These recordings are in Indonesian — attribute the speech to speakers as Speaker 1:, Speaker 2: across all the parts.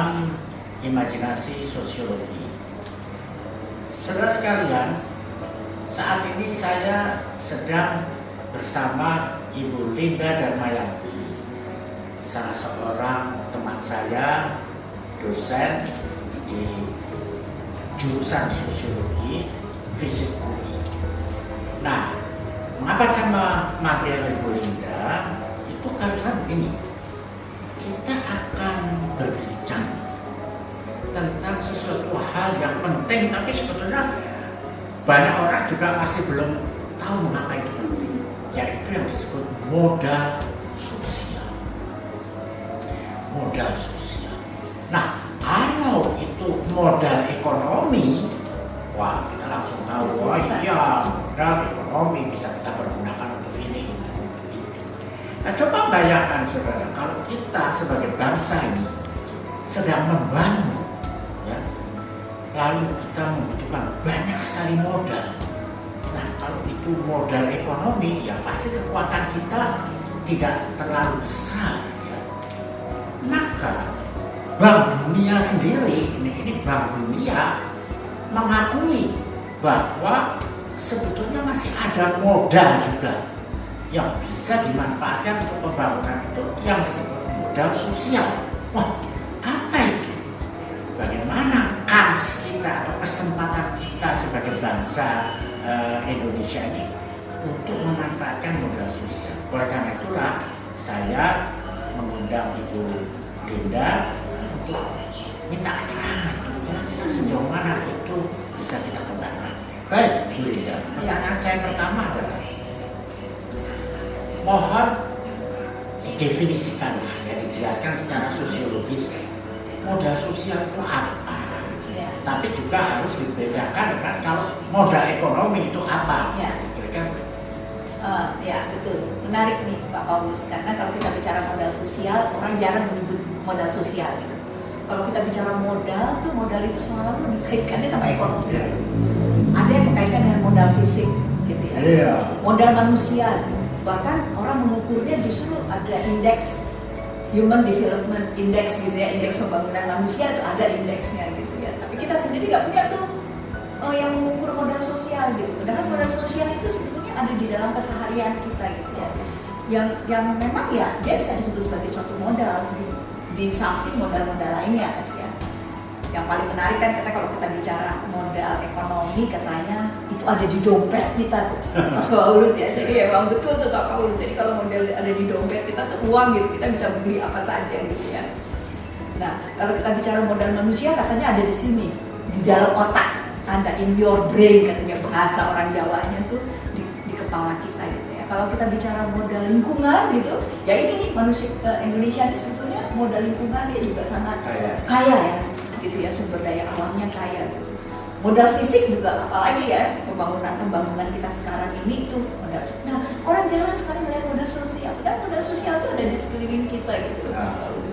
Speaker 1: dalam imajinasi sosiologi. Saudara sekalian, saat ini saya sedang bersama Ibu Linda Darmayanti, salah seorang teman saya, dosen di jurusan sosiologi fisik UI. Nah, mengapa saya mampir Ibu Linda? Itu karena begini, kita akan berbincang tentang sesuatu hal yang penting, tapi sebetulnya banyak orang juga masih belum tahu mengapa itu penting, yaitu yang disebut modal sosial. Modal sosial. Nah, kalau itu modal ekonomi, wah kita langsung tahu, wah iya, modal ekonomi bisa kita pergunakan untuk ini, untuk itu. Nah, coba bayangkan saudara, kalau kita sebagai bangsa ini sedang membangun, ya, lalu kita membutuhkan banyak sekali modal. Nah, kalau itu modal ekonomi, ya pasti kekuatan kita tidak terlalu besar, ya. Maka Bank Dunia sendiri, ini Bank Dunia mengakui bahwa sebetulnya masih ada modal juga yang bisa dimanfaatkan untuk pembangunan itu, yang disebut modal sosial. Wah, apa itu? Bagaimana kans kita atau kesempatan kita sebagai bangsa Indonesia ini untuk memanfaatkan modal sosial? Oleh karena itulah saya mengundang Ibu Linda untuk minta keterangan kira-kira sejauh mana itu bisa kita kembangkan. Baik, Bu Linda, pertanyaan saya pertama adalah, mohon didefinisikan, ya, dijelaskan secara sosiologis modal sosial itu apa. Ya. Tapi juga harus dibedakan dengan kalau modal ekonomi itu apa.
Speaker 2: Ya. Ya, betul. Menarik nih Pak Paulus, karena kalau kita bicara modal sosial, orang jarang menyebut modal sosial gitu. Kalau kita bicara modal, tuh modal itu selalu dikaitkannya sama ekonomi. Ya. Ada yang mengkaitkan dengan modal fisik, gitu ya.
Speaker 1: Ya.
Speaker 2: Modal manusia, bahkan orang mengukurnya justru ada indeks Human Development Index, gitu ya, indeks pembangunan manusia itu ada indeksnya, gitu ya. Tapi kita sendiri nggak punya tuh yang mengukur modal sosial, gitu. Padahal modal sosial itu sebetulnya ada di dalam keseharian kita, gitu ya. Yang memang ya dia bisa disebut sebagai suatu modal di samping modal-modal lainnya tadi ya. Yang paling menarik kan kalau kita bicara modal ekonomi, katanya itu ada di dompet kita tuh, Pak Paulus ya. Jadi ya bang, betul tuh Pak Paulus. Jadi kalau modal ada di dompet kita tuh uang gitu, kita bisa beli apa saja gitu ya. Nah, kalau kita bicara modal manusia, katanya ada di sini, di dalam otak, ada in your brain, katanya bahasa orang Jawanya tuh di kepala kita gitu ya. Kalau kita bicara modal lingkungan gitu, ya ini nih manusia Indonesia ini sebetulnya modal lingkungan dia juga sangat kaya ya, gitu ya, sumber daya alamnya kaya gitu. Modal fisik juga apalagi ya, pembangunan kita sekarang ini itu modal. Nah, orang jarang sekali melihat modal sosial. Dan modal sosial itu ada di sekeliling kita gitu.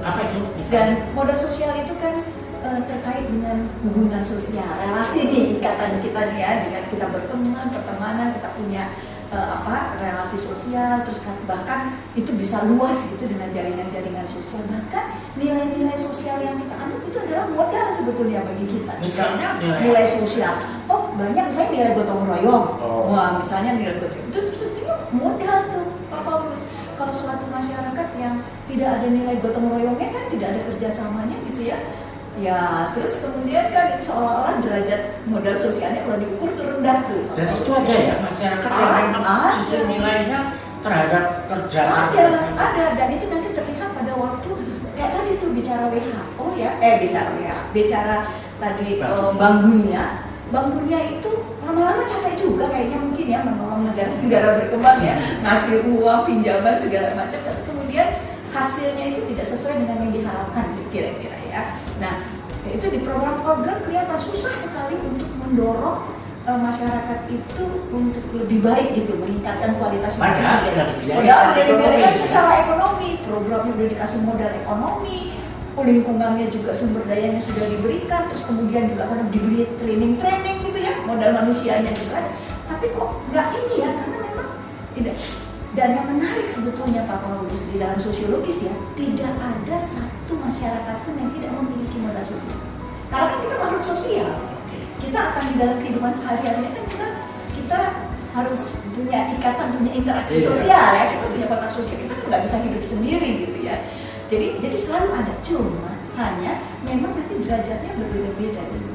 Speaker 1: Apa itu?
Speaker 2: Dan modal sosial itu kan terkait dengan hubungan sosial, relasi nih, ikatan kita nih ya, dengan kita berteman, pertemanan, kita punya relasi sosial, terus bahkan itu bisa luas gitu dengan jaringan-jaringan sosial. Bahkan nilai-nilai sosial yang kita anut itu adalah modal sebetulnya bagi kita.
Speaker 1: Misalnya
Speaker 2: nilai sosial. Oh, banyak misalnya nilai gotong royong. Wah, misalnya nilai gotong itu sebetulnya modal tuh, Pak Paulus. Kalau suatu masyarakat yang tidak ada nilai gotong royongnya kan tidak ada kerjasamanya gitu ya. Ya, terus kemudian kan seolah-olah derajat modal sosialnya kalau diukur tuh rendah tuh.
Speaker 1: Dan itu ada ya masyarakat yang memang sistem nilainya terhadap kerjasama.
Speaker 2: Ada, dan itu nanti terlihat pada waktu kayak tadi tuh bicara WHO ya, bicara tadi Bank Dunia. Bank Dunia itu lama-lama capek juga kayaknya mungkin ya menolong negara-negara berkembang ya, ngasih uang, pinjaman segala macam, tapi kemudian hasilnya itu tidak sesuai dengan yang diharapkan gitu kira-kira ya. Nah, itu di program-program kelihatan susah sekali untuk mendorong masyarakat itu untuk lebih baik gitu, meningkatkan kualitas hidup.
Speaker 1: Padahal sudah dibiayai
Speaker 2: secara ekonomi, programnya sudah dikasih modal ekonomi, lingkungannya juga sumber dayanya sudah diberikan, terus kemudian juga kadang diberi training gitu ya, modal manusianya juga. Tapi kok nggak ini ya, karena memang tidak. Dan yang menarik sebetulnya Pak Paulus di dalam sosiologis ya, tidak ada satu masyarakat pun yang tidak memiliki modal sosial. Karena kan kita makhluk sosial. Kita akan di dalam kehidupan sehari-hari kan kita harus punya ikatan, punya interaksi sosial ya. Kita punya kontak sosial, kita kan nggak bisa hidup sendiri gitu ya. Jadi selalu ada, cuma hanya memang nanti derajatnya berbeda-beda gitu.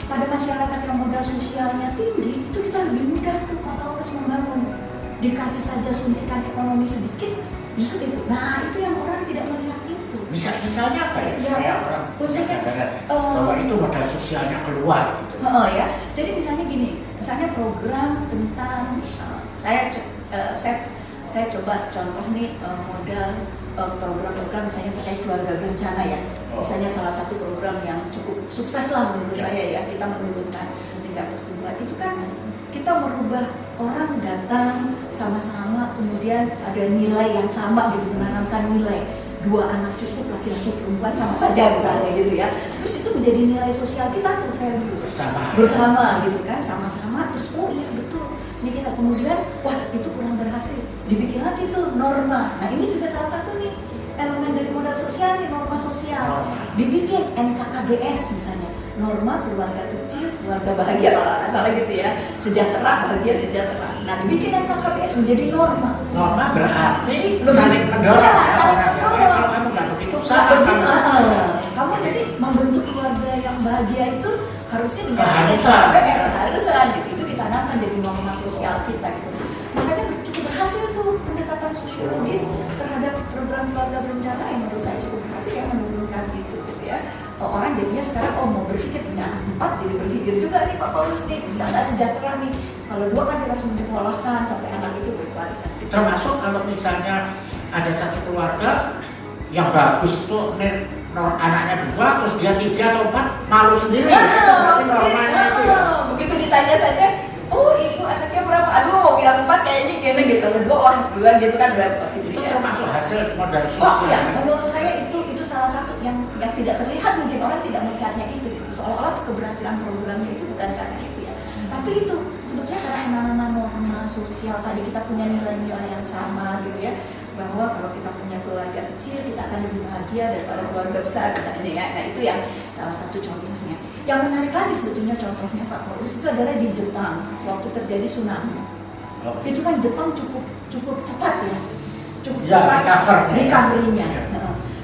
Speaker 2: Pada masyarakat yang modal sosialnya tinggi, itu kita lebih mudah tuh Pak Paulus membangun. Dikasih saja suntikan ekonomi sedikit, justru itu. Nah itu yang orang tidak melihat itu.
Speaker 1: Misalnya apa ya? Supaya orang bisa sadar bahwa itu modal sosialnya keluar gitu.
Speaker 2: Ya, jadi misalnya gini, misalnya program tentang saya coba contoh nih modal program-program misalnya terkait keluarga berencana ya. Misalnya salah satu program yang cukup sukses lah menurut saya ya, kita menurunkan tingkat pertumbuhan. Itu kan kita merubah orang datang sama-sama, kemudian ada nilai yang sama gitu, menanamkan nilai. 2 anak cukup, laki-laki perempuan sama saja misalnya gitu ya. Terus itu menjadi nilai sosial kita tuh, values bersama gitu kan, sama-sama. Terus oh iya betul, ini kita kemudian wah itu kurang berhasil, dibikin lagi tuh norma. Nah ini juga salah satu nih elemen dari modal sosial nih, norma sosial. Dibikin NKKBS misalnya, norma keluarga kecil, keluarga bahagia, kalau nggak salah gitu ya, sejahtera, bahagia, sejahtera. Nah dibikin NKKBS menjadi norma.
Speaker 1: Norma berarti saling mendorong ya,
Speaker 2: saling mendorong.
Speaker 1: Kalau kamu nggak begitu salah
Speaker 2: kamu nanti membentuk keluarga yang bahagia itu harusnya dengan
Speaker 1: keharusan.
Speaker 2: keharusan gitu, itu ditanamkan jadi norma sosial kita gitu. Makanya cukup berhasil tuh pendekatan sosiologis terhadap program keluarga berencana yang menurut saya cukup berhasil ya, menurunkan itu gitu ya. Orang jadinya sekarang mau berpikir punya anak 4, jadi berpikir juga nih Pak Paulus nih bisa nggak sejahtera nih, kalau 2 kan kita harus menyekolahkan sampai anak itu berkualitas gitu.
Speaker 1: Termasuk kalau misalnya ada satu keluarga yang bagus tuh anaknya 2, terus dia 3 atau 4 malu sendiri.
Speaker 2: Malu sendiri.
Speaker 1: Normanya itu ya.
Speaker 2: Begitu ditanya saja, oh ibu anaknya berapa? Aduh mau bilang 4 kayaknya gini gitu, 2 wah 2 gitu kan berapa gitu
Speaker 1: Itu
Speaker 2: ya.
Speaker 1: termasuk hasil modal
Speaker 2: Oh
Speaker 1: sosial.
Speaker 2: ya, menurut saya itu salah satu yang tidak terlihat, mungkin orang tidak melihatnya itu gitu. Seolah-olah keberhasilan programnya itu bukan karena itu ya. Tapi itu sebetulnya karena nama norma sosial tadi, kita punya nilai-nilai yang sama gitu ya. Bahwa kalau kita punya keluarga kecil kita akan lebih bahagia daripada keluarga besar misalnya ya. Nah itu yang salah satu contohnya. Yang menarik lagi sebetulnya contohnya Pak Paulus itu adalah di Jepang waktu terjadi tsunami. Itu kan Jepang cukup cepat ya, cukup cepat recovery-nya.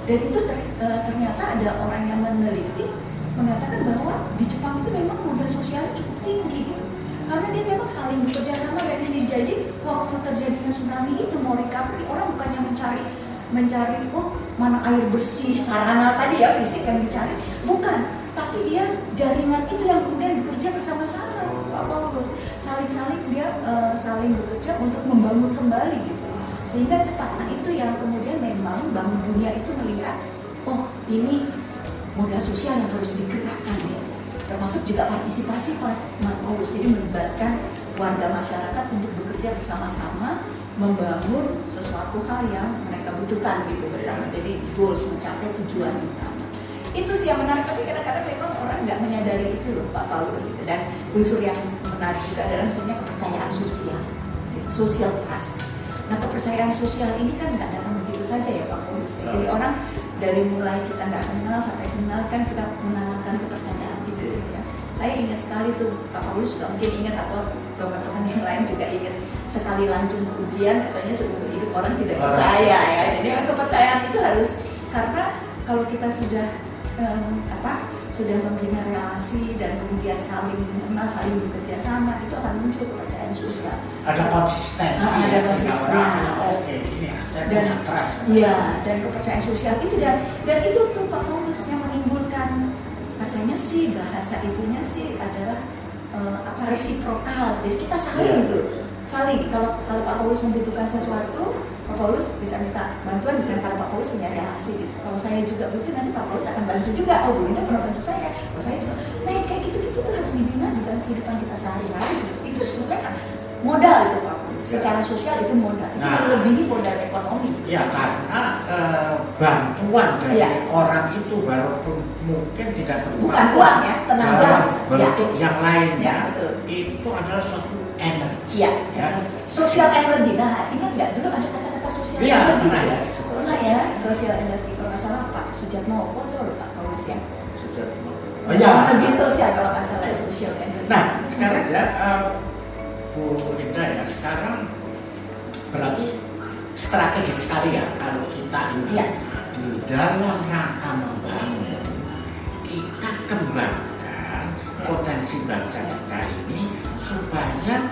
Speaker 2: Dan itu ternyata ada orang yang meneliti mengatakan bahwa di Jepang itu memang modal sosialnya cukup tinggi gitu. Karena dia memang saling bekerja sama, dan ini dijanji waktu terjadinya tsunami itu mau recovery, orang bukannya mencari oh mana air bersih, sarana tadi ya fisik yang dicari, bukan, tapi dia jaringan itu yang kemudian bekerja bersama-sama Pak Paulus, saling dia saling bekerja untuk membangun kembali gitu, sehingga cepat. Nah itu yang kemudian memang Bank Dunia itu melihat oh ini modal sosial yang harus digerakkan ya. Termasuk juga partisipasi Mas Paulus, jadi melibatkan warga masyarakat untuk bekerja bersama-sama membangun sesuatu hal yang mereka butuhkan gitu bersama, jadi goals, mencapai tujuan yang sama. Itu sih yang menarik, tapi kadang-kadang memang orang nggak menyadari itu loh Pak Paulus gitu. Dan unsur yang menarik juga adalah misalnya kepercayaan sosial gitu, social trust. Nah kepercayaan sosial ini kan nggak datang begitu saja ya Pak Paulus ya. Jadi orang dari mulai kita nggak kenal sampai kenal kan kita menanamkan kepercayaan itu ya. Saya ingat sekali tuh Pak Paulus juga mungkin ingat, atau teman-teman yang lain juga ingat, sekali lanjut ujian katanya seumur hidup orang tidak percaya ya. Jadi kepercayaan itu harus, karena kalau kita sudah sudah membina relasi dan kemudian saling mengenal, saling bekerja sama, itu akan muncul kepercayaan sosial.
Speaker 1: Ada konsistensi.
Speaker 2: Ada konsistensi.
Speaker 1: Oke, ini saya punya trust.
Speaker 2: Iya, dan kepercayaan sosial itu dan itu tuh Pak Paulus yang menimbulkan, katanya sih bahasa itunya sih adalah resiprokal. Jadi kita saling gitu. Saling, kalau Pak Paulus membutuhkan sesuatu, Pak Paulus bisa minta bantuan bukan karena Pak Paulus punya relasi gitu. Kalau saya juga butuh, nanti Pak Paulus akan bantu juga. Oh, Bu Linda pernah bantu saya. Kalau saya juga, nah kayak gitu-gitu tuh harus dibina di dalam kehidupan kita sehari-hari. Itu sebetulnya kan modal itu Pak Paulus. Secara sosial itu modal. Itu melebihi modal ekonomi.
Speaker 1: Ya karena bantuan dari orang itu walaupun mungkin tidak berupa
Speaker 2: bukan uang ya, tenaga.
Speaker 1: Bentuk yang lainnya
Speaker 2: betul.
Speaker 1: Itu adalah suatu energi.
Speaker 2: Ya. Social energy. Nah, ingat nggak dulu ada kata-kata social energy?
Speaker 1: Iya, pernah ya.
Speaker 2: Pernah ya, social energy. Kalau nggak salah Pak Sujatmoko tuh loh Pak Paulus ya.
Speaker 1: Oh ya.
Speaker 2: Lebih sosial kalau masalah social energy.
Speaker 1: Nah, sekarang ya, Bu Linda ya, sekarang berarti strategis sekali ya kalau kita ini
Speaker 2: Ya.
Speaker 1: di dalam rangka membangun, kita kembangkan potensi bangsa kita ini supaya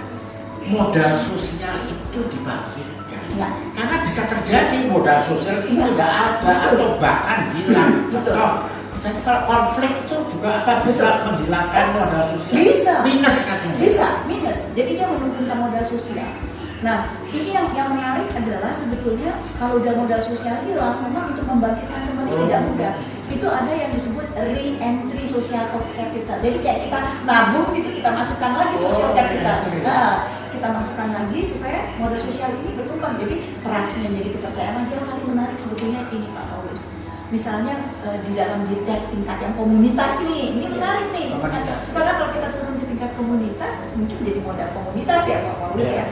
Speaker 1: modal sosial itu dibangkitkan.
Speaker 2: Ya.
Speaker 1: Karena bisa terjadi modal sosial itu
Speaker 2: Ya.
Speaker 1: tidak ada atau bahkan hilang.
Speaker 2: Betul.
Speaker 1: Contoh, misalnya kalau konflik itu juga apa bisa menghilangkan modal sosial?
Speaker 2: Bisa.
Speaker 1: Minus katanya.
Speaker 2: Bisa, minus. Jadi dia menurunkan modal sosial. Nah, ini yang menarik adalah sebetulnya kalau udah modal sosial hilang, memang untuk membangkitkan kembali tidak mudah. Itu ada yang disebut re-entry social capital. Jadi kayak kita nabung gitu, kita masukkan lagi social capital.
Speaker 1: Re-entry.
Speaker 2: Nah, kita masukkan lagi supaya modal sosial ini berkembang. Jadi trustnya jadi kepercayaan. Yang paling menarik sebetulnya ini Pak Paulus. Misalnya di dalam tingkat yang komunitas ini menarik nih.
Speaker 1: Komunitas.
Speaker 2: Karena kalau kita turun ke tingkat komunitas, mungkin jadi modal komunitas ya Pak Paulus ya.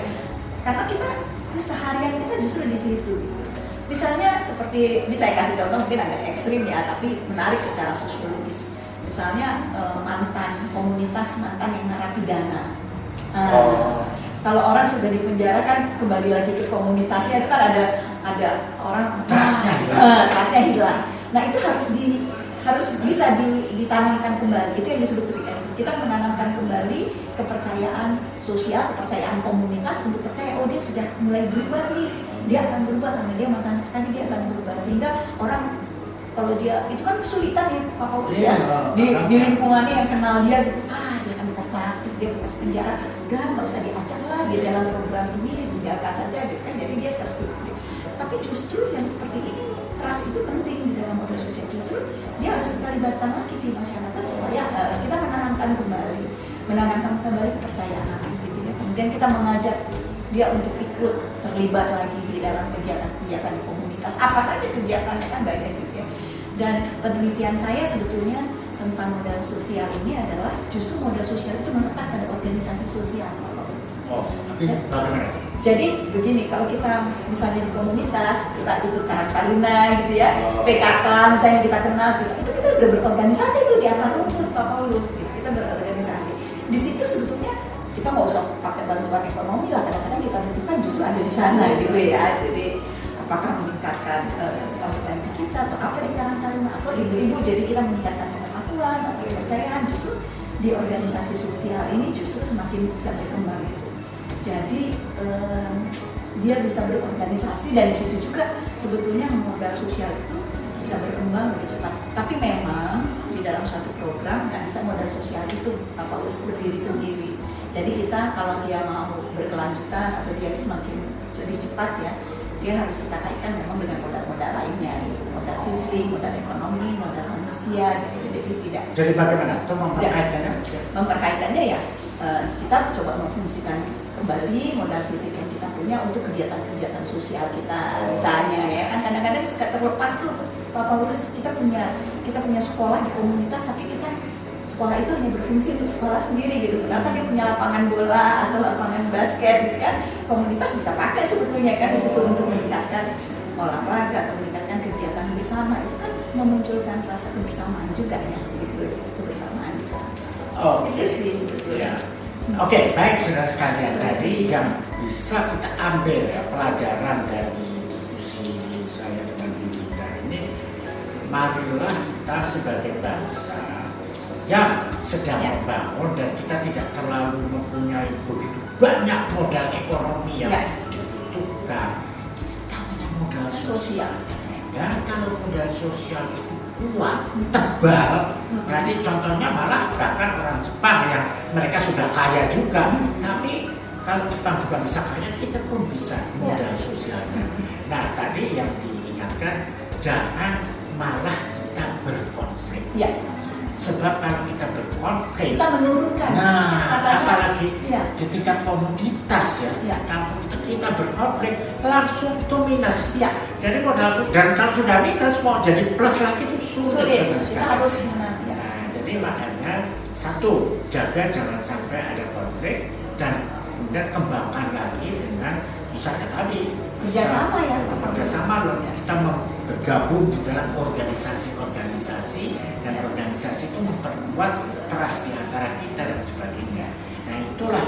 Speaker 2: Karena kita keseharian kita justru di situ. Misalnya seperti, ini saya kasih contoh mungkin agak ekstrim ya, tapi menarik secara sosiologis. Misalnya mantan yang narapidana. Kalau orang sudah dipenjara kan kembali lagi ke komunitasnya, itu kan ada orang trustnya hilang. Nah itu harus bisa ditanamkan kembali. Itu yang disebut re-entry. Kita menanamkan kembali kepercayaan sosial, kepercayaan komunitas untuk percaya dia sudah mulai berubah nih, dia akan berubah karena dia mantan tadi, dia akan berubah, sehingga orang kalau dia itu kan kesulitan ya Pak Paulus ya di lingkungannya yang kenal dia gitu, dia akan bekas praktik, dia bekas penjara, udah nggak usah diajak lah dia dalam program ini, biarkan saja gitu kan, jadi dia tersinggung. Tapi justru yang seperti ini, trust itu penting di dalam modal sosial. Justru dia harus kita libatkan lagi di masyarakat supaya kita menanamkan kembali kepercayaan gitu ya. Kemudian kita mengajak dia untuk ikut terlibat lagi di dalam kegiatan di komunitas. Apa saja kegiatannya kan banyak gitu ya. Dan penelitian saya sebetulnya tentang modal sosial ini adalah justru modal sosial itu melekat pada organisasi sosial.
Speaker 1: Bagaimana?
Speaker 2: Jadi begini, kalau kita misalnya di komunitas, kita ikut Karang Taruna gitu ya, PKK misalnya kita kenal gitu, itu kita udah berorganisasi tuh di akar rumput Pak Paulus gitu, kita berorganisasi. Di situ sebetulnya kita nggak usah pakai bantuan ekonomi lah, kadang-kadang kita butuhkan justru ada di sana gitu ya. Jadi apakah meningkatkan kompetensi kita atau apa di Karang Taruna atau ibu-ibu, jadi kita meningkatkan pengetahuan atau kepercayaan, justru di organisasi sosial ini justru semakin bisa berkembang gitu. Jadi dia bisa berorganisasi dan di situ juga sebetulnya modal sosial itu bisa berkembang lebih cepat. Tapi memang di dalam satu program nggak bisa modal sosial itu harus berdiri sendiri. Jadi kita kalau dia mau berkelanjutan atau dia semakin lebih cepat ya, dia harus kita kaitkan memang dengan modal-modal lainnya, gitu. Modal fisik, modal ekonomi, modal manusia, gitu. Jadi tidak.
Speaker 1: Jadi bagaimana? Itu memperkaitkannya?
Speaker 2: Memperkaitannya ya, kita coba memfungsikan kembali modal fisik yang kita punya untuk kegiatan-kegiatan sosial kita, misalnya ya kan kadang-kadang suka terlepas tuh Pak Paulus, kita punya sekolah di komunitas tapi kita sekolah itu hanya berfungsi untuk sekolah sendiri gitu. Kenapa dia punya lapangan bola atau lapangan basket gitu kan, komunitas bisa pakai sebetulnya kan di situ untuk meningkatkan olahraga atau meningkatkan kegiatan bersama, itu kan memunculkan rasa kebersamaan juga ya gitu, kebersamaan juga. Itu sih sebetulnya.
Speaker 1: Oke, baik saudara sekalian. Jadi yang bisa kita ambil ya, pelajaran dari diskusi saya dengan Bu Linda ini, marilah kita sebagai bangsa yang sedang membangun dan kita tidak terlalu mempunyai begitu banyak modal ekonomi yang dibutuhkan, kita punya modal sosial. Ya, kalau modal sosial itu kuat, tebal, berarti contohnya malah bahkan orang Jepang yang mereka sudah kaya juga, tapi kalau Jepang juga bisa kaya, kita pun bisa modal sosialnya. Nah tadi yang diingatkan, jangan malah kita berkonflik. Ya. Sebab kalau kita berkonflik, kita
Speaker 2: menurunkan.
Speaker 1: Nah, apalagi di tingkat komunitas kalau kita berkonflik langsung tuh minus. Jadi modal dan kalau sudah minus mau jadi plus lagi itu sulit. Kita harus jadi makanya satu, jaga jangan sampai ada konflik dan kemudian kembangkan lagi dengan misalnya tadi
Speaker 2: kerjasama
Speaker 1: kita bergabung di dalam organisasi-organisasi dan organisasi itu memperkuat trust di antara kita dan sebagainya. Nah itulah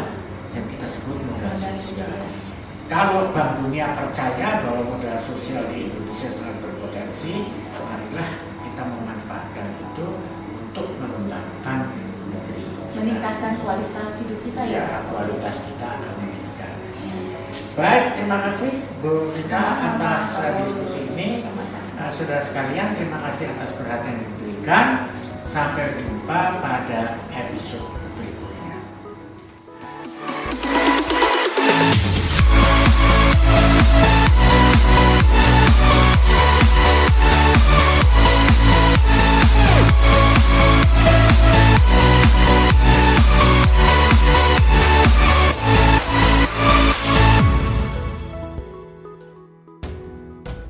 Speaker 1: yang kita sebut modal sosial. Kalau Bank Dunia percaya bahwa modal sosial di Indonesia sangat berpotensi, marilah kita memanfaatkan itu untuk mengembangkan negeri kita.
Speaker 2: Meningkatkan kualitas hidup kita ya.
Speaker 1: Kualitas kita akan meningkat. Baik, terima kasih Bu Rita atas diskusi ini. Saudara sekalian, terima kasih atas perhatian yang diberikan. Sampai jumpa pada episode berikutnya.